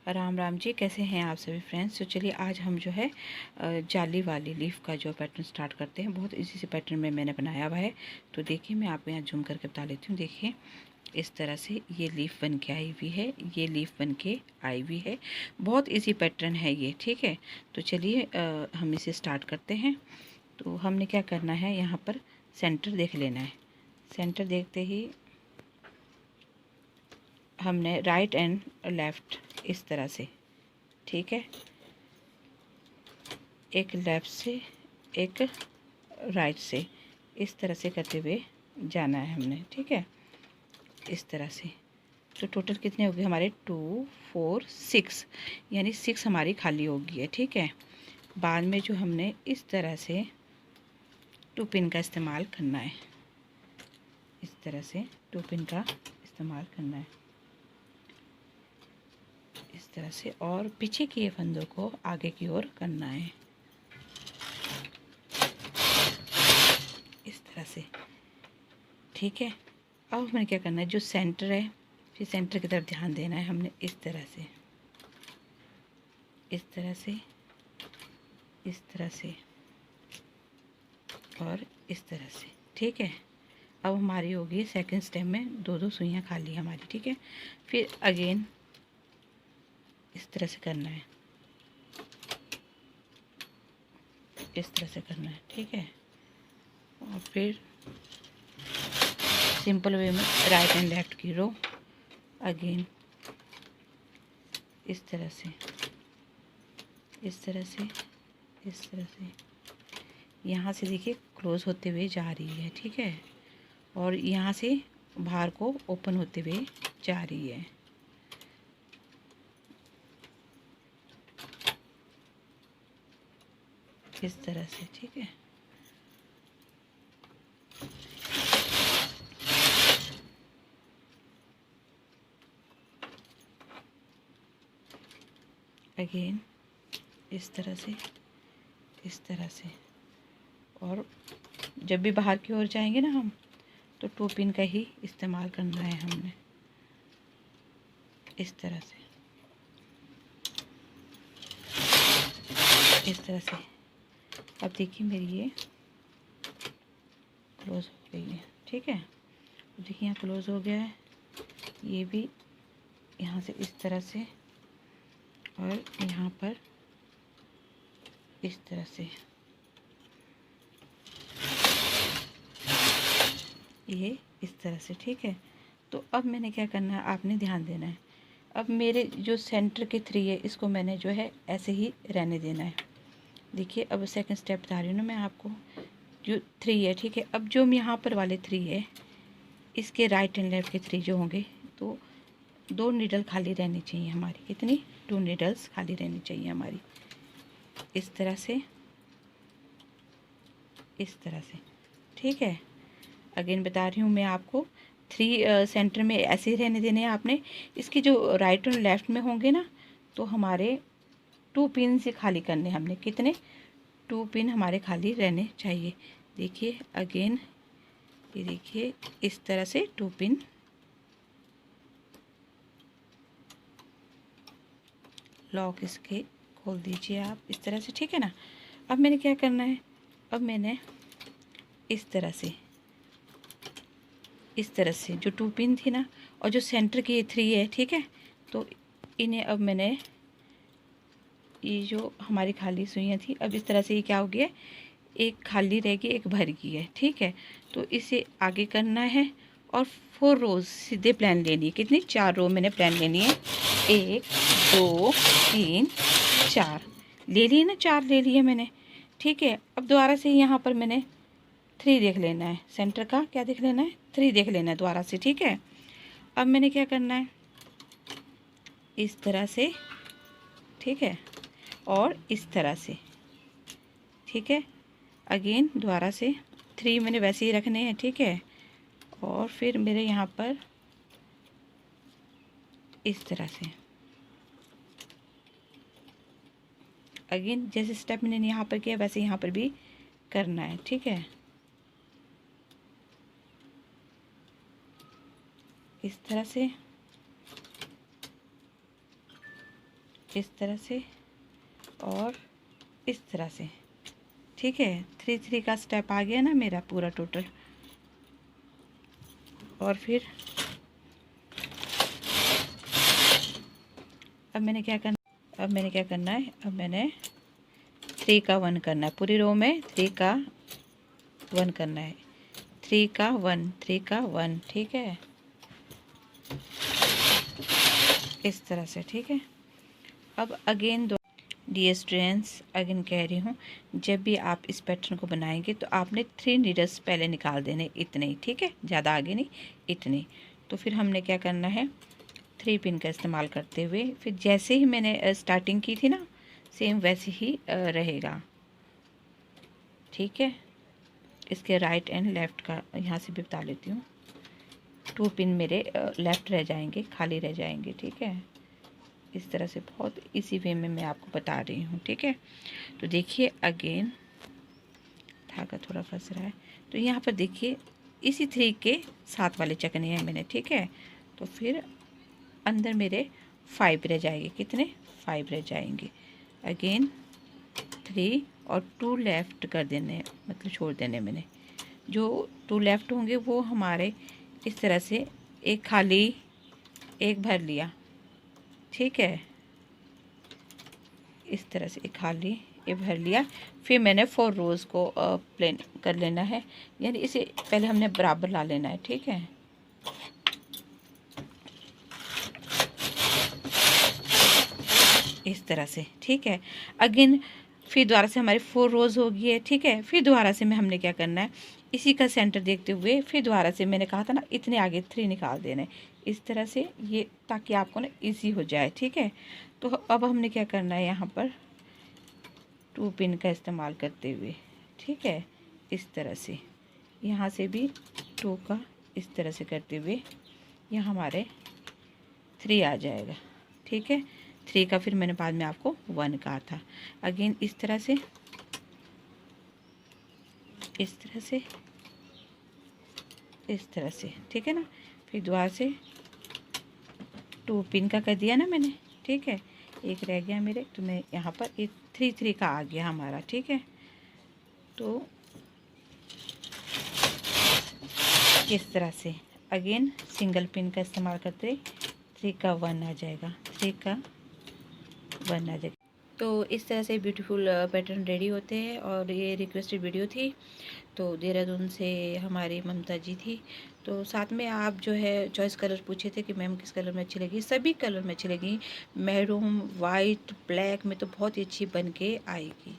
राम राम जी, कैसे हैं आप सभी फ्रेंड्स। तो चलिए आज हम जो है जाली वाली लीफ का जो पैटर्न स्टार्ट करते हैं। बहुत इजी से पैटर्न में मैंने बनाया हुआ है। तो देखिए मैं आपको यहाँ जूम करके बता लेती हूँ। देखिए इस तरह से ये लीफ बन के आई हुई है, ये लीफ बन के आई हुई है। बहुत इजी पैटर्न है ये, ठीक है। तो चलिए हम इसे स्टार्ट करते हैं। तो हमने क्या करना है, यहाँ पर सेंटर देख लेना है। सेंटर देखते ही हमने राइट एंड लेफ़्ट इस तरह से, ठीक है, एक लेफ़्ट से एक राइट से इस तरह से करते हुए जाना है हमने, ठीक है, इस तरह से। तो टोटल कितने हो गए हमारे 2 4 6, यानी 6 हमारी खाली होगी है, ठीक है। बाद में जो हमने इस तरह से 2 पिन का इस्तेमाल करना है, इस तरह से 2 पिन का इस्तेमाल करना है इस तरह से, और पीछे के फंदों को आगे की ओर करना है इस तरह से, ठीक है। अब हमें क्या करना है, जो सेंटर है फिर सेंटर की तरफ ध्यान देना है हमने, इस तरह से, इस तरह से, इस तरह से और इस तरह से, ठीक है। अब हमारी होगी सेकंड स्टेप में 2-2 सुइयां खाली हमारी, ठीक है। फिर अगेन इस तरह से करना है, इस तरह से करना है, ठीक है। और फिर सिंपल वे में राइट एंड लेफ्ट की रो अगेन इस तरह से, इस तरह से, इस तरह से, यहाँ से देखिए क्लोज होते हुए जा रही है, ठीक है। और यहाँ से बाहर को ओपन होते हुए जा रही है, इस तरह से, ठीक है। अगेन इस तरह से, इस तरह से। और जब भी बाहर की ओर जाएंगे ना हम, तो 2 पिन का ही इस्तेमाल करना है हमने, इस तरह से, इस तरह से। अब देखिए मेरी ये क्लोज हो गई है, ठीक है। देखिए यहाँ क्लोज हो गया है, ये भी यहाँ से इस तरह से और यहाँ पर इस तरह से, ये इस तरह से, ठीक है। तो अब मैंने क्या करना है, आपने ध्यान देना है। अब मेरे जो सेंटर के 3 है, इसको मैंने जो है ऐसे ही रहने देना है। देखिए अब सेकंड स्टेप बता रही हूँ ना मैं आपको, जो 3 है, ठीक है। अब जो यहाँ पर वाले 3 है, इसके राइट एंड लेफ्ट के 3 जो होंगे, तो 2 नीडल खाली रहनी चाहिए हमारी। कितनी? 2 नीडल्स खाली रहनी चाहिए हमारी, इस तरह से, इस तरह से, ठीक है। अगेन बता रही हूँ मैं आपको, 3 सेंटर में ऐसे ही रहने देने हैं आपने। इसके जो राइट और लेफ्ट में होंगे ना, तो हमारे 2 पिन से खाली करने हमने। कितने? 2 पिन हमारे खाली रहने चाहिए। देखिए अगेन, ये देखिए इस तरह से 2 पिन, लॉक इसके खोल दीजिए आप इस तरह से, ठीक है ना। अब मैंने क्या करना है, अब मैंने इस तरह से, इस तरह से जो 2 पिन थी ना, और जो सेंटर की 3 है, ठीक है, तो इन्हें अब मैंने, ये जो हमारी खाली सुइयाँ थी, अब इस तरह से ये क्या हो गया, एक खाली रहेगी एक भर गई है, ठीक है। तो इसे आगे करना है और 4 रोज़ सीधे प्लान लेनी है। कितनी? 4 रो मैंने प्लान लेनी है। 1 2 3 4 ले लिए ना, 4 ले लिए मैंने, ठीक है। अब दोबारा से यहाँ पर मैंने 3 देख लेना है, सेंटर का क्या देख लेना है, 3 देख लेना है दोबारा से, ठीक है। अब मैंने क्या करना है, इस तरह से, ठीक है, और इस तरह से, ठीक है। अगेन दोबारा से 3 मैंने वैसे ही रखने हैं, ठीक है। और फिर मेरे यहाँ पर इस तरह से, अगेन जैसे स्टेप मैंने यहाँ पर किया वैसे यहाँ पर भी करना है, ठीक है, इस तरह से। इस तरह से और इस तरह से, ठीक है। 3-3 का स्टेप आ गया ना मेरा पूरा टोटल। और फिर अब मैंने क्या करना है, अब मैंने 3 का 1 करना है पूरी रो में। 3 का 1 करना है, 3 का 1, 3 का 1, ठीक है, इस तरह से, ठीक है। अब अगेन डियर स्टूडेंट्स, अगेन कह रही हूँ, जब भी आप इस पैटर्न को बनाएंगे तो आपने 3 नीडल्स पहले निकाल देने, इतने ही, ठीक है, ज़्यादा आगे नहीं, इतने। तो फिर हमने क्या करना है, 3 पिन का इस्तेमाल करते हुए फिर जैसे ही मैंने स्टार्टिंग की थी ना, सेम वैसे ही रहेगा, ठीक है। इसके राइट एंड लेफ़्ट का यहाँ से भी बता लेती हूँ। 2 पिन मेरे लेफ़्ट रह जाएंगे, खाली रह जाएंगे, ठीक है। इस तरह से बहुत इसी वे में मैं आपको बता रही हूँ, ठीक है। तो देखिए अगेन धागा थोड़ा फंस रहा है, तो यहाँ पर देखिए इसी 3 के साथ वाले चकने हैं मैंने, ठीक है। तो फिर अंदर मेरे 5 रह जाएंगे, कितने, 5 रह जाएंगे। अगेन 3 और 2 लेफ़्ट कर देने, मतलब छोड़ देने मैंने। जो 2 लेफ़्ट होंगे वो हमारे इस तरह से एक खाली एक भर लिया, ठीक है, इस तरह से एक खाली ये भर लिया। फिर मैंने 4 रोज़ को प्लेन कर लेना है, यानी इसे पहले हमने बराबर ला लेना है, ठीक है। इस तरह से, ठीक है। अगेन फिर दोबारा से हमारी 4 रोज़ हो गई है, ठीक है। फिर दोबारा से में हमने क्या करना है, इसी का सेंटर देखते हुए फिर दोबारा से मैंने कहा था ना इतने आगे 3 निकाल देने, इस तरह से, ये ताकि आपको ना इजी हो जाए, ठीक है। तो अब हमने क्या करना है, यहाँ पर 2 पिन का इस्तेमाल करते हुए, ठीक है, इस तरह से, यहाँ से भी 2 का इस तरह से करते हुए यहाँ हमारे 3 आ जाएगा, ठीक है। 3 का फिर मैंने बाद में आपको 1 कहा था। अगेन इस तरह से, इस तरह से, इस तरह से, ठीक है ना। फिर दोबारा से 2 पिन का कर दिया ना मैंने, ठीक है। एक रह गया मेरे, तो मैं यहाँ पर एक 3-3 का आ गया हमारा, ठीक है। तो इस तरह से अगेन सिंगल पिन का इस्तेमाल करते 3 का 1 आ जाएगा, 3 का 1 आ जाएगा। तो इस तरह से ब्यूटीफुल पैटर्न रेडी होते हैं। और ये रिक्वेस्टेड वीडियो थी, तो देहरादून से हमारी ममता जी थी। तो साथ में आप जो है चॉइस कलर पूछे थे कि मैम किस कलर में अच्छी लगी, सभी कलर में अच्छी लगी। मैरून, वाइट, ब्लैक में तो बहुत ही अच्छी बन के आएगी।